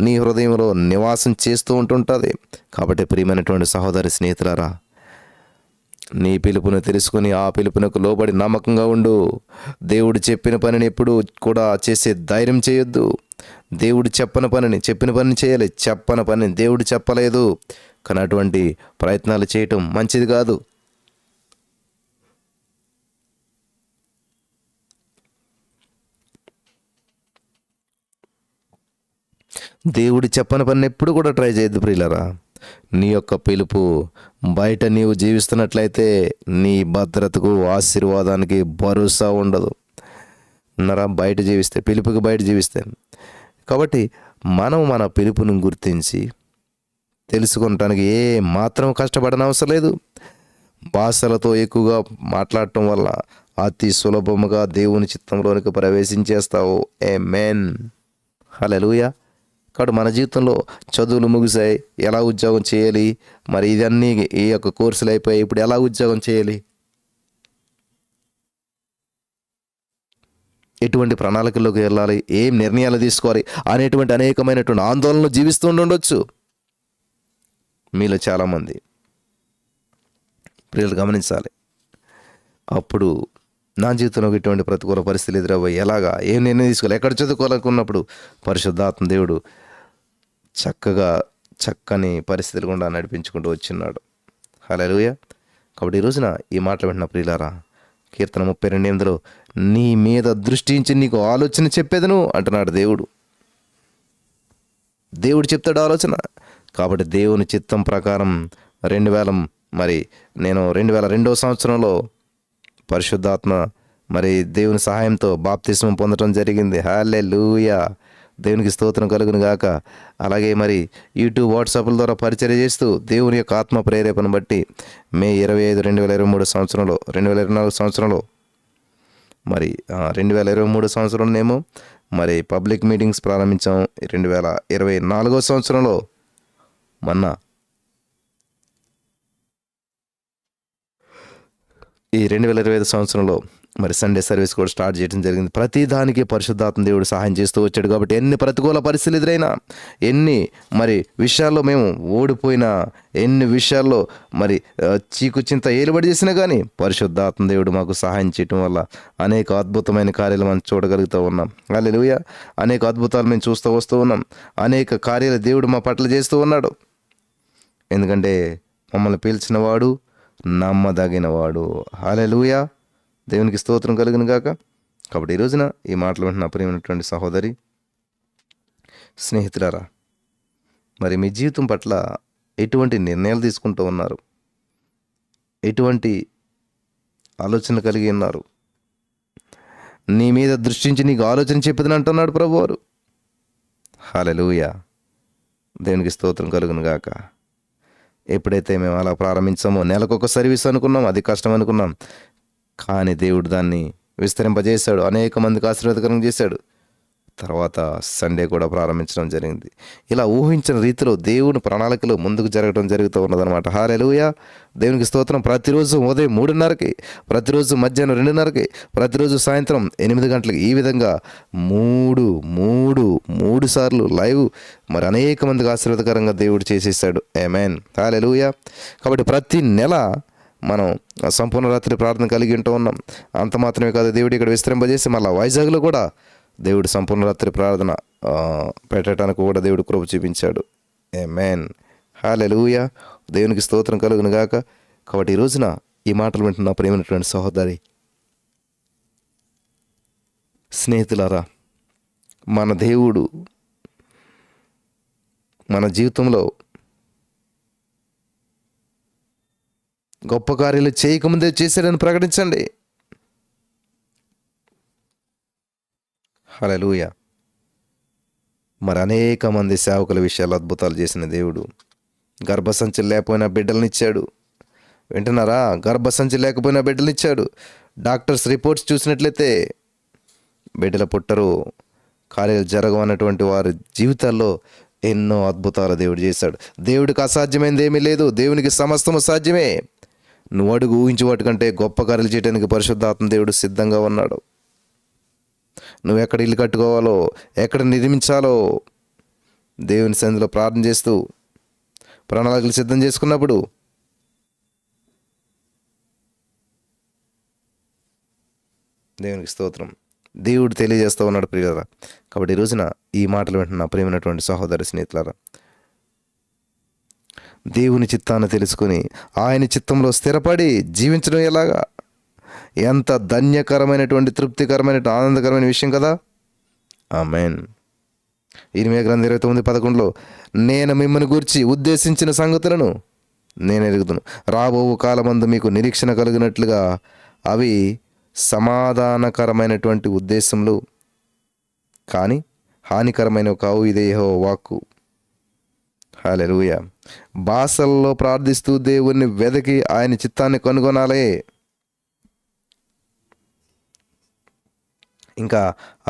నీ హృదయంలో నివాసం చేస్తూ ఉంటుంటుంది. కాబట్టి ప్రియమైనటువంటి సహోదరి స్నేహితులారా, నీ పిలుపును తెలుసుకుని ఆ పిలుపునకు లోబడి నమ్మకంగా ఉండు. దేవుడు చెప్పిన పనిని ఎప్పుడు కూడా చేసే ధైర్యం చేయొద్దు. దేవుడు చెప్పిన పనిని చేయాలి. చెప్పని పనిని దేవుడు చెప్పలేదు కానీ అటువంటి ప్రయత్నాలు చేయటం మంచిది కాదు. దేవుడు చెప్పని పని ఎప్పుడు కూడా ట్రై చేయొద్దు ప్రియులరా. నీ యొక్క పిలుపు బయట నీవు జీవిస్తున్నట్లయితే నీ భద్రతకు, ఆశీర్వాదానికి భరోసా ఉండదు. బయట జీవిస్తే, పిలుపుకి బయట జీవిస్తే. కాబట్టి మనం మన పిలుపును గుర్తించి తెలుసుకుంటానికి ఏ మాత్రం కష్టపడని అవసరం లేదు. భాషలతో ఎక్కువగా మాట్లాడటం వల్ల అతి సులభముగా దేవుని చిత్తంలోనికి ప్రవేశించేస్తావు. ఆమేన్. హల్లెలూయా. కాబట్టి మన జీవితంలో చదువులు ముగిసాయి, ఎలా ఉద్యోగం చేయాలి, మరి ఇదన్నీ ఈ యొక్క కోర్సులు అయిపోయాయి, ఇప్పుడు ఎలా ఉద్యోగం చేయాలి, ఎటువంటి ప్రణాళికల్లోకి వెళ్ళాలి, ఏం నిర్ణయాలు తీసుకోవాలి అనేటువంటి అనేకమైనటువంటి ఆందోళనలు జీవిస్తూ ఉండొచ్చు మీలో చాలామంది. ప్రియులు గమనించాలి. అప్పుడు నా జీవితంలో ఇటువంటి ప్రతికూల పరిస్థితులు ఎదురవ్వాలి, ఎలాగా, ఏం నిర్ణయం తీసుకోవాలి, ఎక్కడ చదువుకోవాలనుకున్నప్పుడు పరిశుద్ధాత్మ దేవుడు చక్కని పరిస్థితులు గుండా నడిపించుకుంటూ వచ్చిన్నాడు. హల్లెలూయా. కాబట్టి ఈ రోజున ఈ మాటలు వింటున్న ప్రియులారా, కీర్తన 32:8 నీ మీద దృష్టించి నీకు ఆలోచన చెప్పేదను అంటున్నాడు దేవుడు. దేవుడు చెప్తాడు ఆలోచన. కాబట్టి దేవుని చిత్తం ప్రకారం 2002వ సంవత్సరంలో పరిశుద్ధాత్మ మరి దేవుని సహాయంతో బాప్తిస్మం పొందడం జరిగింది. హల్లెలూయా. దేవునికి స్తోత్రం కలుగును గాక. అలాగే మరి యూట్యూబ్, వాట్సాప్ల ద్వారా పరిచర్య చేస్తూ దేవుని యొక్క ఆత్మ ప్రేరేపణ బట్టి మే 25, 2023 సంవత్సరంలో 2024 సంవత్సరంలో మరి 2023 సంవత్సరంలోనేమో మరి పబ్లిక్ మీటింగ్స్ ప్రారంభించాం. 2024 సంవత్సరంలో మొన్న ఈ 2025 సంవత్సరంలో మరి సండే సర్వీస్ కూడా స్టార్ట్ చేయడం జరిగింది. ప్రతి దానికి పరిశుద్ధాత్మ దేవుడు సహాయం చేస్తూ వచ్చాడు. కాబట్టి ఎన్ని ప్రతికూల పరిస్థితులు ఎదురైనా, ఎన్ని మరి విషయాల్లో మేము ఓడిపోయినా, ఎన్ని విషయాల్లో మరి చీకు చింత ఏలుబడి చేసినా కానీ పరిశుద్ధాత్మ దేవుడు మాకు సహాయం చేయటం వల్ల అనేక అద్భుతమైన కార్యాలు మనం చూడగలుగుతూ ఉన్నాం. హల్లెలూయా. అనేక అద్భుతాలు మేము చూస్తూ వస్తూ ఉన్నాం. అనేక కార్యాలు దేవుడు మా పట్ల చేస్తూ ఉన్నాడు. ఎందుకంటే మమ్మల్ని పిలిచినవాడు నమ్మదగినవాడు. హల్లెలూయా. దేవునికి స్తోత్రం కలుగును గాక. కాబట్టి ఈ రోజున ఈ మాటలు వింటున్న ప్రియమైనటువంటి సహోదరి స్నేహితులారా, మరి మీ జీవితం పట్ల ఎటువంటి నిర్ణయాలు తీసుకుంటూ ఉన్నారు? ఎటువంటి ఆలోచన కలిగి ఉన్నారు? నీ మీద దృష్టించి నీకు ఆలోచన చెప్పేదని అంటున్నాడు ప్రభువారు. హల్లెలూయా, దేవునికి స్తోత్రం కలుగును గాక. ఎప్పుడైతే మేము అలా ప్రారంభించామో, నెలకొక సర్వీస్ అనుకున్నాం, అది కష్టం అనుకున్నాం, కానీ దేవుడు దాన్ని విస్తరింపజేశాడు, అనేక మందికి ఆశీర్వాదకరం చేశాడు. తర్వాత సండే కూడా ప్రారంభించడం జరిగింది. ఇలా ఊహించిన రీతిలో దేవుని ప్రణాళికలో ముందుకు జరుగుతూ ఉన్నదనమాట. హల్లెలూయా, దేవునికి స్తోత్రం. ప్రతిరోజు ఉదయం 3:30కి, ప్రతిరోజు మధ్యాహ్నం 2:30కి, ప్రతిరోజు సాయంత్రం 8 గంటలకి, ఈ విధంగా మూడు సార్లు లైవ్ మరి అనేక మందికి ఆశీర్వాదకరంగా దేవుడు చేసేసాడు. ఆమేన్, హల్లెలూయా. కాబట్టి ప్రతి నెల మనం సంపూర్ణ రాత్రి ప్రార్థన కలిగి ఉంటూ ఉన్నాం. అంత మాత్రమే కాదు, దేవుడు ఇక్కడ విస్తరింపజేసి మళ్ళీ వైజాగ్లో కూడా దేవుడు సంపూర్ణ రాత్రి ప్రార్థన పెట్టడానికి కూడా దేవుడు కృప చూపించాడు. ఆమేన్, హల్లెలూయా, దేవునికి స్తోత్రం కలుగును గాక. కాబట్టి ఈ రోజున ఈ మాటలు వింటున్న ప్రేమైనటువంటి సహోదరి స్నేహితులారా, మన దేవుడు మన జీవితంలో గొప్ప కార్యాలు చేయకముందే చేశాడని ప్రకటించండి. హల్లెలూయా. మరి అనేక మంది సేవకుల విషయాలు అద్భుతాలు చేసిన దేవుడు గర్భసంచులు లేకపోయినా బిడ్డలనిచ్చాడు. వింటున్నారా? గర్భసంచి లేకపోయినా బిడ్డలనిచ్చాడు. డాక్టర్స్ రిపోర్ట్స్ చూసినట్లయితే బిడ్డల పుట్టరు, కార్యాలు జరగవన్నటువంటి వారి జీవితాల్లో ఎన్నో అద్భుతాలు దేవుడు చేశాడు. దేవుడికి అసాధ్యమైనది ఏమీ లేదు, దేవునికి సమస్తము సాధ్యమే. నువ్వు అడుగు ఊహించి వాటికంటే గొప్ప కార్యాలు చేయడానికి పరిశుద్ధాత్మ దేవుడు సిద్ధంగా ఉన్నాడు. నువ్వు ఎక్కడ ఇల్లు కట్టుకోవాలో, ఎక్కడ నిర్మించాలో దేవుని సన్నిధిలో ప్రార్థన చేస్తూ ప్రణాళికలు సిద్ధం చేసుకున్నప్పుడు దేవునికి స్తోత్రం, దేవుడు తెలియజేస్తూ ఉన్నాడు ప్రియులారా. కాబట్టి ఈ రోజున ఈ మాటలు వింటున్న ప్రియమైనటువంటి సహోదరి స్నేహితులారా, దేవుని చిత్తాన్ని తెలుసుకుని ఆయన చిత్తంలో స్థిరపడి జీవించడం ఎలాగా? ఎంత ధన్యకరమైనటువంటి, తృప్తికరమైన, ఆనందకరమైన విషయం కదా. ఆమేన్. ఇర్మీయా గ్రంథం 29:11 నేను మిమ్మల్ని గూర్చి ఉద్దేశించిన సంగతులను నేను ఎరుగుదును, రాబో కాలమందు మీకు నిరీక్షణ కలిగినట్లుగా అవి సమాధానకరమైనటువంటి ఉద్దేశములు కానీ హానికరమైనవి కావు, ఇదే యెహోవా వాక్కు. హల్లెలూయా. భాషల్లో ప్రార్థిస్తూ దేవుణ్ణి వెదకి ఆయన చిత్తాన్ని కనుగొనాలే. ఇంకా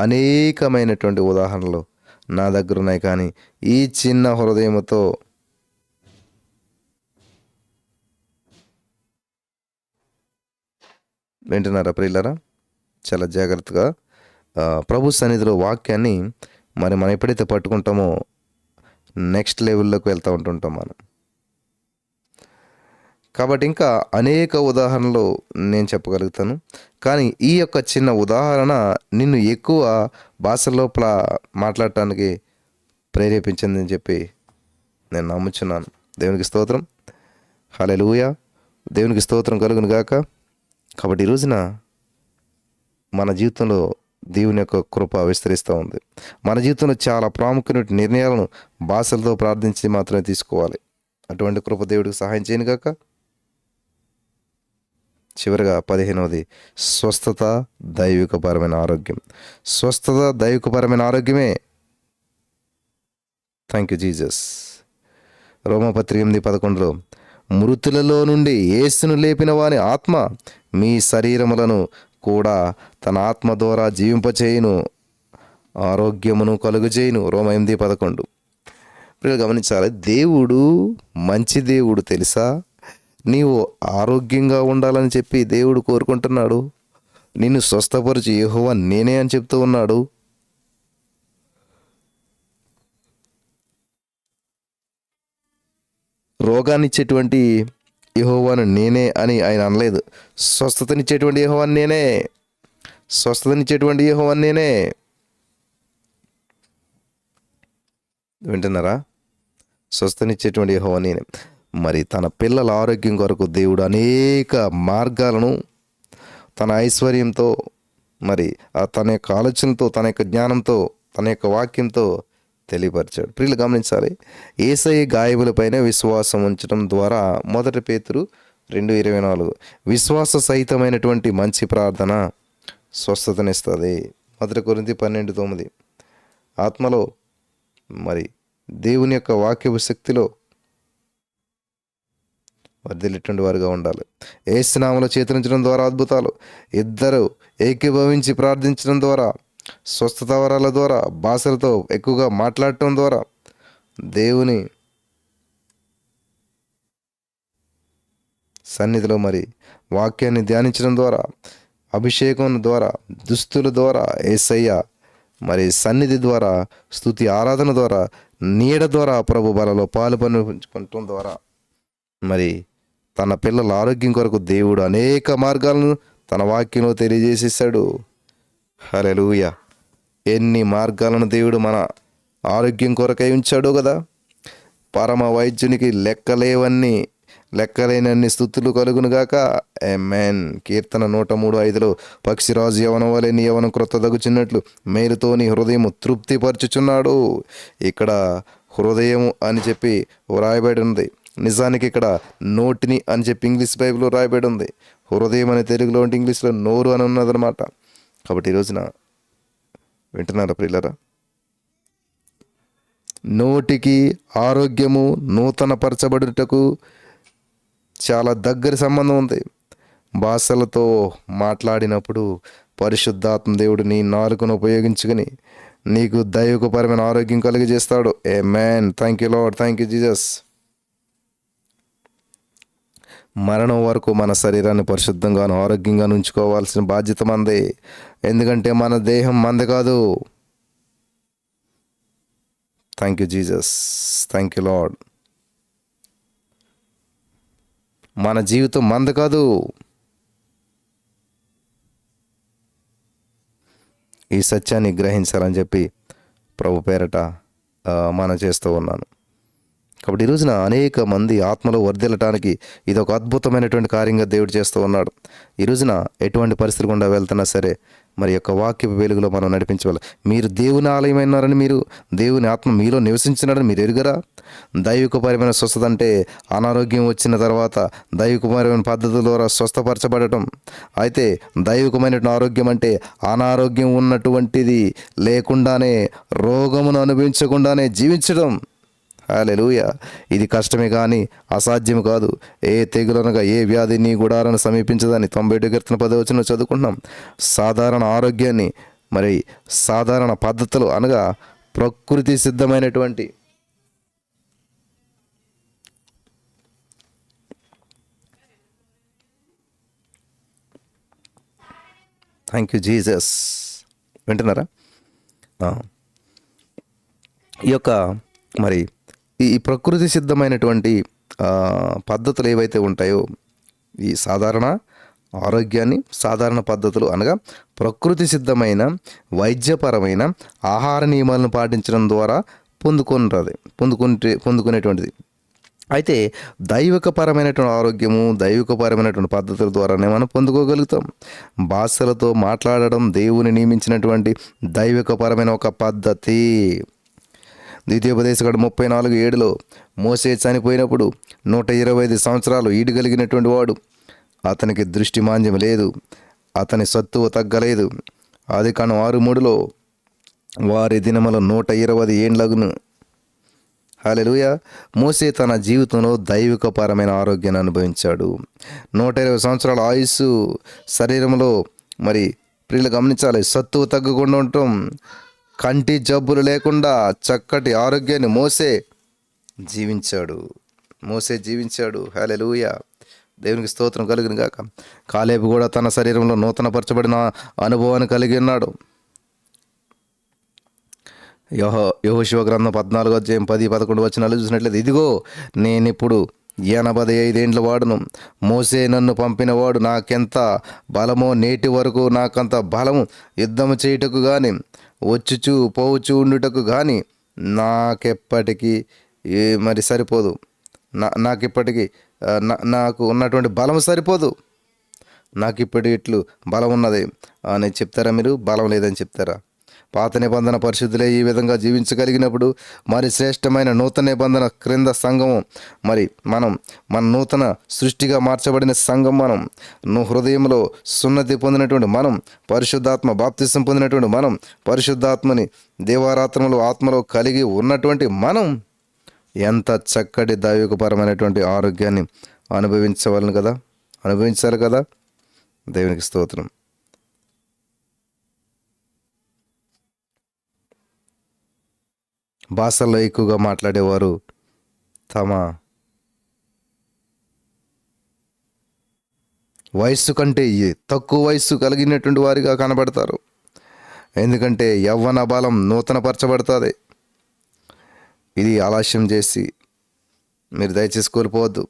అనేకమైనటువంటి ఉదాహరణలు నా దగ్గర ఉన్నాయి, కానీ ఈ చిన్న హృదయముతో వింటున్నారా ప్రియులారా? చాలా జాగ్రత్తగా ప్రభు సన్నిధిలో వాక్యాన్ని మనం ఎప్పుడైతే పట్టుకుంటామో నెక్స్ట్ లెవెల్లోకి వెళ్తూ ఉంటుంటాం మనం. కాబట్టి ఇంకా అనేక ఉదాహరణలు నేను చెప్పగలుగుతాను, కానీ ఈ యొక్క చిన్న ఉదాహరణ నిన్ను ఎక్కువ భాషల్లో మాట్లాడటానికి ప్రేరేపించిందని చెప్పి నేను నమ్ముచున్నాను. దేవునికి స్తోత్రం, హల్లెలూయా, దేవునికి స్తోత్రం కలుగును గాక. కాబట్టి ఈ రోజున మన జీవితంలో దేవుని యొక్క కృప విస్తరిస్తూ ఉంది. మన జీవితంలో చాలా ప్రాముఖ్యమైన నిర్ణయాలను భాషలతో ప్రార్థించి మాత్రమే తీసుకోవాలి. అటువంటి కృప దేవుడికి సహాయం చేయను గాక. చివరిగా 15వది స్వస్థత, దైవికపరమైన ఆరోగ్యం. స్వస్థత, దైవికపరమైన ఆరోగ్యమే. Thank you Jesus. రోమాపత్రిక 8:11 మృతులలో నుండి యేసును లేపిన వాని ఆత్మ మీ శరీరములను కూడా తన ఆత్మ ద్వారా జీవింపచేయును, ఆరోగ్యమును కలుగజేయును. రోమా 8:11. ఇప్పుడు గమనించాలి, దేవుడు మంచి దేవుడు తెలుసా? నీవు ఆరోగ్యంగా ఉండాలని చెప్పి దేవుడు కోరుకుంటున్నాడు. నిన్ను స్వస్థపరిచి యెహోవా నేనే అని చెప్తూ ఉన్నాడు. రోగాన్నిచ్చేటువంటి యెహోవాను నేనే అని ఆయన అనలేదు. స్వస్థతనిచ్చేటువంటి యెహోవాను నేనే, స్వస్థతనిచ్చేటువంటి యెహోవాను నేనే. వింటున్నారా? స్వస్థతనిచ్చేటువంటి యెహోవా నేనే. మరి తన పిల్లల ఆరోగ్యం కొరకు దేవుడు అనేక మార్గాలను తన ఐశ్వర్యంతో, మరి తన యొక్క ఆలోచనతో, తన యొక్క జ్ఞానంతో, తన యొక్క వాక్యంతో తెలియపరిచాడు. ప్రియులు గమనించాలి, యేసయ్య గాయములపైన విశ్వాసం ఉంచడం ద్వారా 1 పేతురు 2:24. విశ్వాస సహితమైనటువంటి మంచి ప్రార్థన స్వస్థతనిస్తుంది. 1 కొరింథీ 12:9. ఆత్మలో మరి దేవుని యొక్క వాక్యపు శక్తిలో వర్ధిల్లేటువంటి వారుగా ఉండాలి. యేసు నామములో చేతులుంచడం ద్వారా అద్భుతాలు, ఇద్దరు ఏకీభవించి ప్రార్థించడం ద్వారా, స్వస్థత వరాల ద్వారా, భాషలతో ఎక్కువగా మాట్లాడటం ద్వారా, దేవుని సన్నిధిలో మరి వాక్యాన్ని ధ్యానించడం ద్వారా, అభిషేకం ద్వారా, దుస్తుల ద్వారా, యేసయ్య మరి సన్నిధి ద్వారా, స్తుతి ఆరాధన ద్వారా, నీడ ద్వారా ప్రభు బలలో పాలు పంచుకోవటం ద్వారా మరి తన పిల్లల ఆరోగ్యం కొరకు దేవుడు అనేక మార్గాలను తన వాక్యంలో తెలియజేసేసాడు. హల్లెలూయా! ఎన్ని మార్గాలను దేవుడు మన ఆరోగ్యం కొరకై ఉంచాడో కదా. పరమ వైద్యునికి లెక్కలేనన్ని స్తుతులు కలుగునుగాక. ఆమేన్. కీర్తన 103:5 పక్షిరాజు యవనం వలె నీ యవనం క్రొత్త దగుచున్నట్లు మేలుతో నీ హృదయము తృప్తిపరచుచున్నాడు. ఇక్కడ హృదయము అని చెప్పి వ్రాయబడి ఉంది. నిజానికి ఇక్కడ నోటిని అని చెప్పి ఇంగ్లీష్ బైబిల్లో రాయబడి ఉంది. హృదయం అని తెలుగులో ఉంటే ఇంగ్లీష్లో నోరు అని ఉన్నదన్నమాట. కాబట్టి ఈ రోజున వింటున్నారా ప్రియులారా? నోటికి ఆరోగ్యము నూతన పరచబడుటకు చాలా దగ్గర సంబంధం ఉంది. భాషలతో మాట్లాడినప్పుడు పరిశుద్ధాత్మ దేవుడు నీ నాలుకను ఉపయోగించుకుని నీకు దైవికపరమైన ఆరోగ్యం కలిగజేస్తాడు. Amen. Thank you Lord. Thank you Jesus. మరణం వరకు మన శరీరాన్ని పరిశుద్ధంగాను ఆరోగ్యంగా ఉంచుకోవాల్సిన బాధ్యత మనదే. ఎందుకంటే మన దేహం మనది కాదు. Thank you Jesus. Thank you lord. మన జీవితం మనది కాదు. ఈ సత్యాన్ని గ్రహించాలని చెప్పి ప్రభు పేరట మనం చేస్తూ ఉన్నాను. కాబట్టి ఈ రోజున అనేక మంది ఆత్మలో వర్ధిల్లటానికి ఇది ఒక అద్భుతమైనటువంటి కార్యంగా దేవుడు చేస్తూ ఉన్నాడు. ఈ రోజున ఎటువంటి పరిస్థితులు గుండా వెళ్తున్నా సరే మరి యొక్క వాక్య వెలుగులో మనం నడిపించవాలి. మీరు దేవుని ఆలయమైనారని, మీరు దేవుని ఆత్మ మీలో నివసించినారని మీరు ఎరుగరా? దైవికపరమైన స్వస్థత అంటే అనారోగ్యం వచ్చిన తర్వాత దైవికపరమైన పద్ధతుల ద్వారా స్వస్థపరచబడటం. అయితే దైవికమైనటువంటి ఆరోగ్యం అంటే అనారోగ్యం ఉన్నటువంటిది లేకుండానే, రోగమును అనుభవించకుండానే జీవించడం. హల్లెలూయా! ఇది కష్టమే కానీ అసాధ్యం కాదు. ఏ తెగులనగా ఏ వ్యాధి నీ గుడాలను సమీపించదని 90 కీర్తన 10 చదువుకుంటున్నాం. సాధారణ ఆరోగ్యాన్ని మరి సాధారణ పద్ధతులు అనగా ప్రకృతి సిద్ధమైనటువంటి థ్యాంక్ యూ జీసస్. వింటున్నారా? ఈ యొక్క మరి ఈ ప్రకృతి సిద్ధమైనటువంటి పద్ధతులు ఏవైతే ఉంటాయో, ఈ సాధారణ ఆరోగ్యాన్ని సాధారణ పద్ధతులు అనగా ప్రకృతి సిద్ధమైన వైద్యపరమైన ఆహార నియమాలను పాటించడం ద్వారా పొందుకునేటువంటిది. అయితే దైవికపరమైనటువంటి ఆరోగ్యము దైవికపరమైనటువంటి పద్ధతుల ద్వారానే మనం పొందుకోగలుగుతాం. భాషలతో మాట్లాడడం దేవుని నియమించినటువంటి దైవికపరమైన ఒక పద్ధతి. ద్వితీయోపదేశకాండం 34:7 మోషే చనిపోయినప్పుడు 125 సంవత్సరాలు ఈడగలిగినటువంటి వాడు, అతనికి దృష్టి మాంద్యం లేదు, అతని సత్తువ తగ్గలేదు. ఆదికాండం 6:3 వారి దినముల 120 ఏండ్లగును. హల్లెలూయా! మోషే తన జీవితంలో దైవికపరమైన ఆరోగ్యాన్ని అనుభవించాడు. 120 సంవత్సరాల ఆయుస్సు శరీరంలో మరి ప్రియులు గమనించాలి. సత్తువ తగ్గకుండా ఉండటం, కంటి జబ్బులు లేకుండా చక్కటి ఆరోగ్యాన్ని మోసే జీవించాడు. హల్లెలూయా! దేవునికి స్తోత్రం కలుగును గాక. కాలేబు కూడా తన శరీరంలో నూతనపరచబడిన అనుభవాన్ని కలిగి ఉన్నాడు. యెహోషువ గ్రంథం 14:10-11 చూసినట్లయితే, ఇదిగో నేనిప్పుడు 85 ఏండ్ల వాడును. మోసే నన్ను పంపినవాడు నాకెంత బలమో, నేటి వరకు నాకంత బలము యుద్ధము చేయుటకు కానీ వచ్చుచు పోవచ్చు ఉండుటకు కానీ నాకెప్పటికీ మరి సరిపోదు. నాకిప్పటికీ నాకు ఉన్నటువంటి బలం సరిపోదు. నాకు ఇప్పటి ఇట్లు బలం ఉన్నది అని చెప్తారా? మీరు బలం లేదని చెప్తారా? పాత నిబంధన పరిశుద్ధులే ఈ విధంగా జీవించగలిగినప్పుడు మరి శ్రేష్టమైన నూతన నిబంధన క్రింద సంఘము, మరి మన నూతన సృష్టిగా మార్చబడిన సంఘం, హృదయంలో సున్నతి పొందినటువంటి మనం, పరిశుద్ధాత్మ బాప్తిసం పొందినటువంటి మనం, పరిశుద్ధాత్మని దేవారాత్మలో ఆత్మలో కలిగి ఉన్నటువంటి మనం ఎంత చక్కటి దైవికపరమైనటువంటి ఆరోగ్యాన్ని అనుభవించారు కదా. దేవునికి స్తోత్రం. భాషల్లో ఎక్కువగా మాట్లాడేవారు తమ వయస్సు కంటే తక్కువ వయస్సు కలిగినటువంటి వారిగా కనబడతారు. ఎందుకంటే యవ్వన బలం నూతనపరచబడుతుంది. ఇది ఆలస్యం చేసి మీరు దయచేసి కోల్పోవద్దు.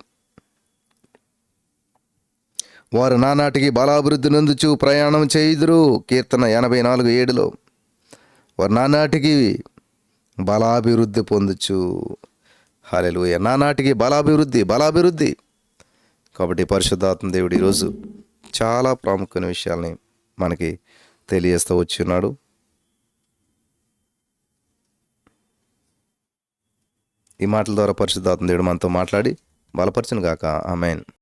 వారు నానాటికి బలాభివృద్ధి నొందుచు ప్రయాణం చేయుదురు. కీర్తన 84:7. వారు నానాటికి బలాభివృద్ధి పొందుచు. హల్లెలూయా. నానాటికి బలాభివృద్ధి. కాబట్టి పరిశుద్ధాత్మ దేవుడు ఈరోజు చాలా ప్రాముఖ్యమైన విషయాల్ని మనకి తెలియజేస్తూ వచ్చి ఉన్నాడు. ఈ మాటల ద్వారా పరిశుద్ధాత్మ దేవుడు మనతో మాట్లాడి బలపరచును గాక. ఆమేన్.